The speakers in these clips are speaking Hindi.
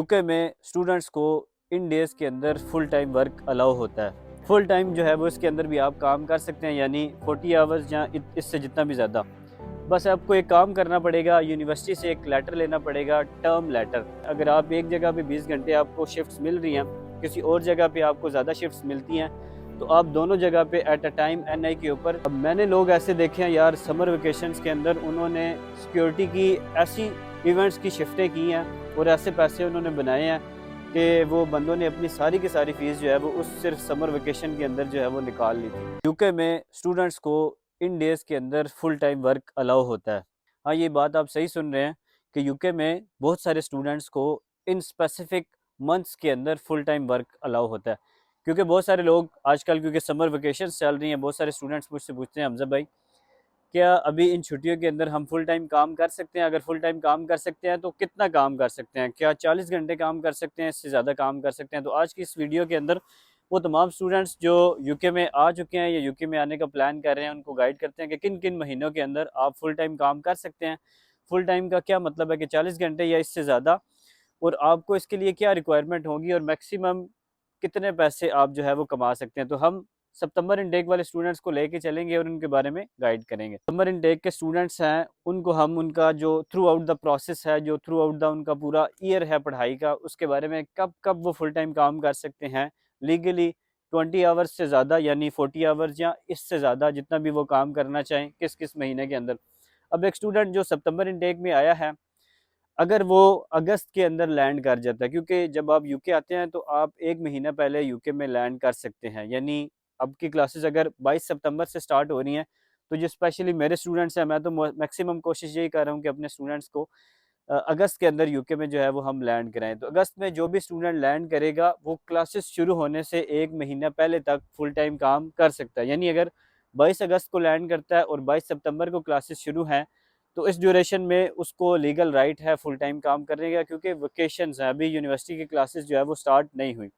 यूके में स्टूडेंट्स को इन डेज़ के अंदर फुल टाइम वर्क अलाउ होता है। फुल टाइम जो है वो इसके अंदर भी आप काम कर सकते हैं, यानी 40 आवर्स या इससे जितना भी ज़्यादा। बस आपको एक काम करना पड़ेगा, यूनिवर्सिटी से एक लेटर लेना पड़ेगा, टर्म लेटर। अगर आप एक जगह पे 20 घंटे आपको शिफ्ट्स मिल रही हैं, किसी और जगह पे आपको ज़्यादा शिफ्ट्स मिलती हैं, तो आप दोनों जगह पे एट अ टाइम एनआई के ऊपर। अब मैंने लोग ऐसे देखे हैं यार, समर वेकेशंस के अंदर उन्होंने सिक्योरिटी की ऐसी इवेंट्स की शिफ्टें की हैं और ऐसे पैसे उन्होंने बनाए हैं कि वो बंदों ने अपनी सारी की सारी फीस जो है वो उस सिर्फ समर वेकेशन के अंदर जो है वो निकाल ली थी। यूके में स्टूडेंट्स को इन डेज़ के अंदर फुल टाइम वर्क अलाउ होता है। हाँ, ये बात आप सही सुन रहे हैं कि यूके में बहुत सारे स्टूडेंट्स को इन स्पेसिफिक मंथ्स के अंदर फुल टाइम वर्क अलाउ होता है। क्योंकि बहुत सारे लोग आजकल, क्योंकि समर वेकेशंस चल रही हैं, बहुत सारे स्टूडेंट्स मुझसे पूछते हैं, हमजा भाई क्या अभी इन छुट्टियों के अंदर हम फुल टाइम काम कर सकते हैं? अगर फुल टाइम काम कर सकते हैं तो कितना काम कर सकते हैं? क्या 40 घंटे काम कर सकते हैं, इससे ज़्यादा काम कर सकते हैं? तो आज की इस वीडियो के अंदर वो तमाम स्टूडेंट्स जो यूके में आ चुके हैं या यूके में आने का प्लान कर रहे हैं, उनको गाइड करते हैं कि किन किन महीनों के अंदर आप फुल टाइम काम कर सकते हैं। फुल टाइम का क्या मतलब है कि 40 घंटे या इससे ज़्यादा, और आपको इसके लिए क्या रिक्वायरमेंट होगी और मैक्सिमम कितने पैसे आप जो है वो कमा सकते हैं। तो हम सितंबर इनटेक वाले स्टूडेंट्स को लेके चलेंगे और उनके बारे में गाइड करेंगे। सितंबर इनटेक के स्टूडेंट्स हैं, उनको हम उनका जो थ्रू आउट द प्रोसेस है, जो थ्रू आउट द उनका पूरा ईयर है पढ़ाई का, उसके बारे में कब कब वो फुल टाइम काम कर सकते हैं लीगली, 20 आवर्स से ज़्यादा यानी 40 आवर्स या इससे ज़्यादा जितना भी वो काम करना चाहें, किस किस महीने के अंदर। अब एक स्टूडेंट जो सितंबर इनटेक में आया है, अगर वो अगस्त के अंदर लैंड कर जाता है, क्योंकि जब आप यूके आते हैं तो आप 1 महीना पहले यूके में लैंड कर सकते हैं, यानी अब की क्लासेस अगर 22 सितंबर से स्टार्ट हो रही हैं, तो जो स्पेशली मेरे स्टूडेंट्स हैं, मैं तो मैक्सिमम कोशिश यही कर रहा हूँ कि अपने स्टूडेंट्स को अगस्त के अंदर यूके में जो है वो हम लैंड कराएँ। तो अगस्त में जो भी स्टूडेंट लैंड करेगा, वो क्लासेस शुरू होने से 1 महीना पहले तक फुल टाइम काम कर सकता है। यानी अगर 22 अगस्त को लैंड करता है और 22 सितंबर को क्लासेस शुरू हैं, तो इस ड्यूरेशन में उसको लीगल राइट है फुल टाइम काम करने का, क्योंकि वेकेशंस हैं, अभी यूनिवर्सिटी की क्लासेस जो है वो स्टार्ट नहीं हुई।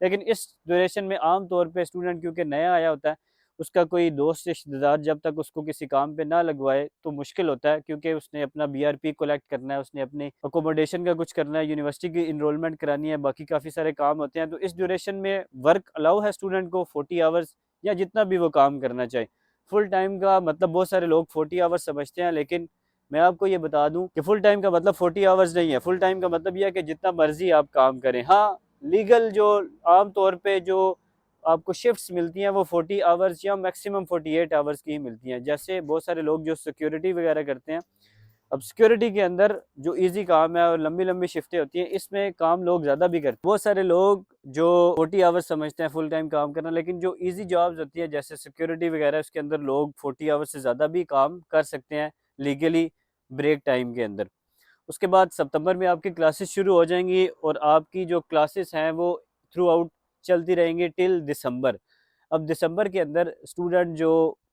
लेकिन इस ड्यूरेशन में आम तौर पे स्टूडेंट क्योंकि नया आया होता है, उसका कोई दोस्त रिश्तेदार जब तक उसको किसी काम पे ना लगवाए तो मुश्किल होता है, क्योंकि उसने अपना बीआरपी कलेक्ट करना है, उसने अपनी अकोमोडेशन का कुछ करना है, यूनिवर्सिटी की इनरोलमेंट करानी है, बाकी काफ़ी सारे काम होते हैं। तो इस ड्यूरेशन में वर्क अलाउ है स्टूडेंट को 40 आवर्स या जितना भी वो काम करना चाहे। फुल टाइम का मतलब बहुत सारे लोग 40 आवर्स समझते हैं, लेकिन मैं आपको ये बता दूं कि फुल टाइम का मतलब 40 आवर्स नहीं है। फुल टाइम का मतलब यह है कि जितना मर्जी आप काम करें। हाँ, लीगल जो आम तौर पे जो आपको शिफ्ट्स मिलती हैं वो 40 आवर्स या मैक्सिमम 48 आवर्स की ही मिलती हैं। जैसे बहुत सारे लोग जो सिक्योरिटी वगैरह करते हैं, अब सिक्योरिटी के अंदर जो इजी काम है और लंबी लंबी शिफ्टें होती हैं, इसमें काम लोग ज़्यादा भी करते हैं। बहुत सारे लोग जो 40 आवर्स समझते हैं फुल टाइम काम करना, लेकिन जो इजी जॉब्स होती हैं जैसे सिक्योरिटी वगैरह, उसके अंदर लोग 40 आवर्स से ज़्यादा भी काम कर सकते हैं लीगली ब्रेक टाइम के अंदर। उसके बाद सितंबर में आपकी क्लासेस शुरू हो जाएंगी और आपकी जो क्लासेस हैं वो थ्रू आउट चलती रहेंगी टिल दिसंबर। अब दिसंबर के अंदर स्टूडेंट जो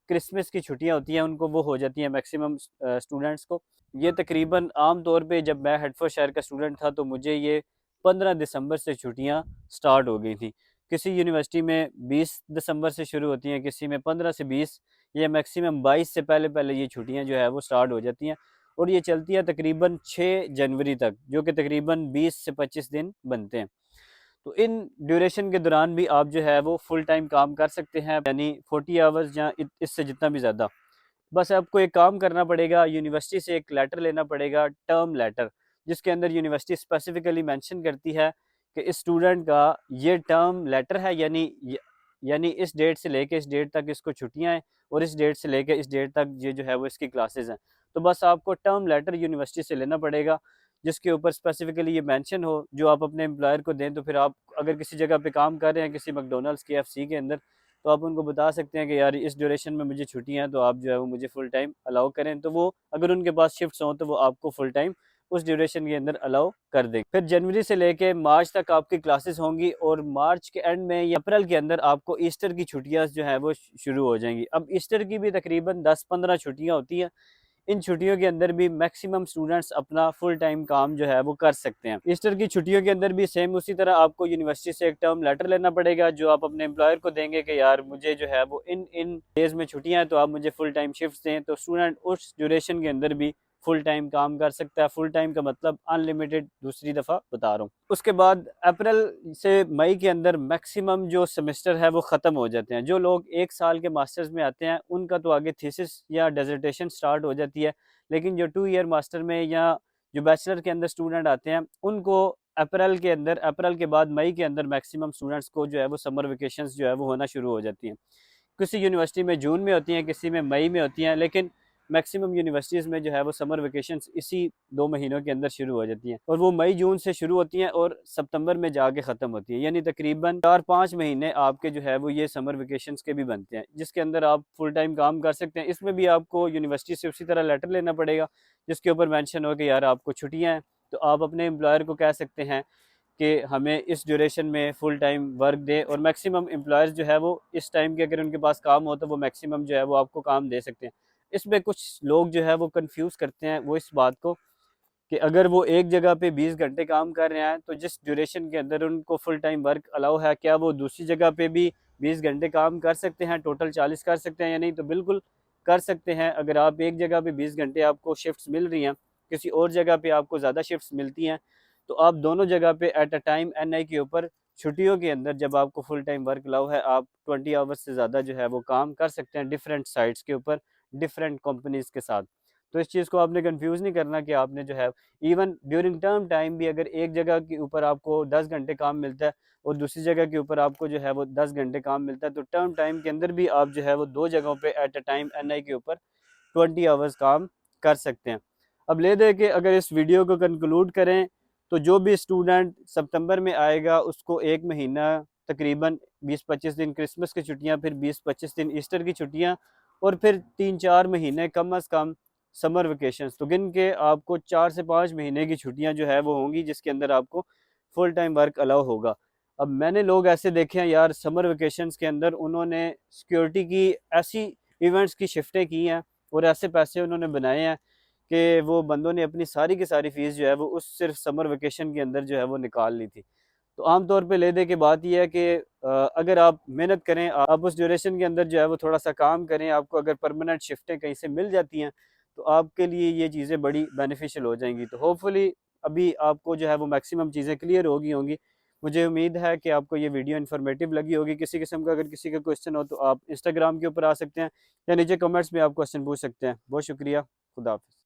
क्रिसमस की छुट्टियां होती हैं उनको वो हो जाती हैं मैक्सिमम स्टूडेंट्स को। ये तकरीबन आम तौर पे जब मैं हेडफोर्ड का स्टूडेंट था तो मुझे ये 15 दिसंबर से छुट्टियां स्टार्ट हो गई थी। किसी यूनिवर्सिटी में 20 दिसंबर से शुरू होती हैं, किसी में 15 से 20, या मैक्सिमम 22 से पहले पहले ये छुट्टियां जो है वो स्टार्ट हो जाती हैं और ये चलती है तकरीबन 6 जनवरी तक, जो कि तकरीबन 20 से 25 दिन बनते हैं। तो इन ड्यूरेशन के दौरान भी आप जो है वो फुल टाइम काम कर सकते हैं, यानी 40 आवर्स या इससे जितना भी ज़्यादा। बस आपको एक काम करना पड़ेगा, यूनिवर्सिटी से एक लेटर लेना पड़ेगा, टर्म लेटर, जिसके अंदर यूनिवर्सिटी स्पेसिफिकली मेंशन करती है कि इस स्टूडेंट का ये टर्म लेटर है, यानी इस डेट से लेके इस डेट तक इसको छुट्टियां हैं और इस डेट से लेके इस डेट तक ये जो है वो इसकी क्लासेस हैं। तो बस आपको टर्म लेटर यूनिवर्सिटी से लेना पड़ेगा, जिसके ऊपर स्पेसिफिकली ये मेंशन हो, जो आप अपने एम्प्लॉयर को दें। तो फिर आप अगर किसी जगह पे काम कर रहे हैं, किसी मैकडॉनल्ड्स KFC के अंदर, तो आप उनको बता सकते हैं कि यार इस ड्यूरेशन में मुझे छुट्टियां हैं, तो आप जो है वो मुझे फुल टाइम अलाउ करें। तो वो अगर उनके पास शिफ्ट्स हों तो वो आपको फुल टाइम उस ड्यूरेशन के अंदर अलाउ कर देंगे। फिर जनवरी से लेके मार्च तक आपकी क्लासेस होंगी और मार्च के एंड में या अप्रैल के अंदर आपको ईस्टर की छुट्टियां जो है वो शुरू हो जाएंगी। अब ईस्टर की भी तकरीबन 10-15 छुट्टियां होती हैं। इन छुट्टियों के अंदर भी मैक्सिमम स्टूडेंट्स अपना फुल टाइम काम जो है वो कर सकते हैं। ईस्टर की छुट्टियों के अंदर भी सेम उसी तरह आपको यूनिवर्सिटी से एक टर्म लेटर लेना पड़ेगा, जो आप अपने एम्प्लॉयर को देंगे कि यार मुझे जो है वो इन इन डेज में छुट्टियां हैं, तो आप मुझे फुल टाइम शिफ्ट दें। तो स्टूडेंट उस ड्यूरेशन के अंदर भी फुल टाइम काम कर सकता है। फुल टाइम का मतलब अनलिमिटेड, दूसरी दफ़ा बता रहा हूँ। उसके बाद अप्रैल से मई के अंदर मैक्सिमम जो सेमेस्टर है वो ख़त्म हो जाते हैं। जो लोग 1 साल के मास्टर्स में आते हैं उनका तो आगे थीसिस या डिसर्टेशन स्टार्ट हो जाती है, लेकिन जो 2 ईयर मास्टर में या जो बैचलर के अंदर स्टूडेंट आते हैं उनको अप्रैल के अंदर, अप्रैल के बाद मई के अंदर मैक्सिमम स्टूडेंट्स को जो है वो समर वेकेशंस जो है वो होना शुरू हो जाती हैं। किसी यूनिवर्सिटी में जून में होती हैं, किसी में मई में होती हैं, लेकिन मैक्सिमम यूनिवर्सिटीज़ में जो है वो समर वेकेशंस इसी 2 महीनों के अंदर शुरू हो जाती हैं और वो मई जून से शुरू होती हैं और सितंबर में जाके ख़त्म होती हैं। यानी तकरीबन 4-5 महीने आपके जो है वो ये समर वेकेशंस के भी बनते हैं, जिसके अंदर आप फुल टाइम काम कर सकते हैं। इसमें भी आपको यूनिवर्सिटी से उसी तरह लेटर लेना पड़ेगा जिसके ऊपर मेंशन हो कि यार आपको छुट्टियाँ हैं, तो आप अपने एम्प्लॉयर को कह सकते हैं कि हमें इस ड्यूरेशन में फ़ुल टाइम वर्क दे, और मैक्सिमम एम्प्लॉयर्स जो है वो इस टाइम के अगर उनके पास काम हो तो वो मैक्सिमम जो है वो आपको काम दे सकते हैं। इसमें कुछ लोग जो है वो कंफ्यूज करते हैं वो इस बात को कि अगर वो एक जगह पे 20 घंटे काम कर रहे हैं तो जिस ड्यूरेशन के अंदर उनको फुल टाइम वर्क अलाउ है, क्या वो दूसरी जगह पे भी 20 घंटे काम कर सकते हैं, टोटल 40 कर सकते हैं या नहीं? तो बिल्कुल कर सकते हैं। अगर आप एक जगह पे 20 घंटे आपको शिफ्ट्स मिल रही हैं, किसी और जगह पे आपको ज़्यादा शिफ्ट्स मिलती हैं, तो आप दोनों जगह पे एट अ टाइम एनआई के ऊपर छुट्टियों के अंदर जब आपको फुल टाइम वर्क अलाउ है, आप 20 आवर्स से ज़्यादा जो है वो काम कर सकते हैं डिफरेंट साइट्स के ऊपर, डिफरेंट कंपनीज़ के साथ। तो इस चीज़ को आपने कंफ्यूज नहीं करना कि आपने जो है इवन ड्यूरिंग टर्म टाइम भी अगर एक जगह के ऊपर आपको 10 घंटे काम मिलता है और दूसरी जगह के ऊपर आपको जो है वो 10 घंटे काम मिलता है, तो टर्म टाइम के अंदर भी आप जो है वो 2 जगहों पे एट अ टाइम एनआई के ऊपर 20 आवर्स काम कर सकते हैं। अब ले दे के अगर इस वीडियो को कंक्लूड करें, तो जो भी स्टूडेंट सितंबर में आएगा उसको 1 महीना तकरीबन 20-25 दिन क्रिसमस की छुट्टियाँ, फिर 20-25 दिन ईस्टर की छुट्टियाँ और फिर 3-4 महीने कम अज़ कम समर वेकेशंस, तो गिन के आपको 4 से 5 महीने की छुट्टियाँ जो है वो होंगी जिसके अंदर आपको फुल टाइम वर्क अलाउ होगा। अब मैंने लोग ऐसे देखे हैं यार, समर वेकेशंस के अंदर उन्होंने सिक्योरिटी की ऐसी इवेंट्स की शिफ्टें की हैं और ऐसे पैसे उन्होंने बनाए हैं कि वो बंदों ने अपनी सारी की सारी फीस जो है वो उस सिर्फ समर वेकेशन के अंदर जो है वो निकाल ली थी। तो आम तौर पे ले दे के बात ये है कि अगर आप मेहनत करें, आप उस ड्यूरेशन के अंदर जो है वो थोड़ा सा काम करें, आपको अगर परमानेंट शिफ्टें कहीं से मिल जाती हैं तो आपके लिए ये चीज़ें बड़ी बेनिफिशियल हो जाएंगी। तो होपफुली अभी आपको जो है वो मैक्सिमम चीज़ें क्लियर हो गई होंगी। मुझे उम्मीद है कि आपको ये वीडियो इन्फॉर्मेटिव लगी होगी। किसी किस्म का अगर किसी का क्वेश्चन हो तो आप इंस्टाग्राम के ऊपर आ सकते हैं या नीचे कमेंट्स में आप क्वेश्चन पूछ सकते हैं। बहुत शुक्रिया। खुदा हाफिज़।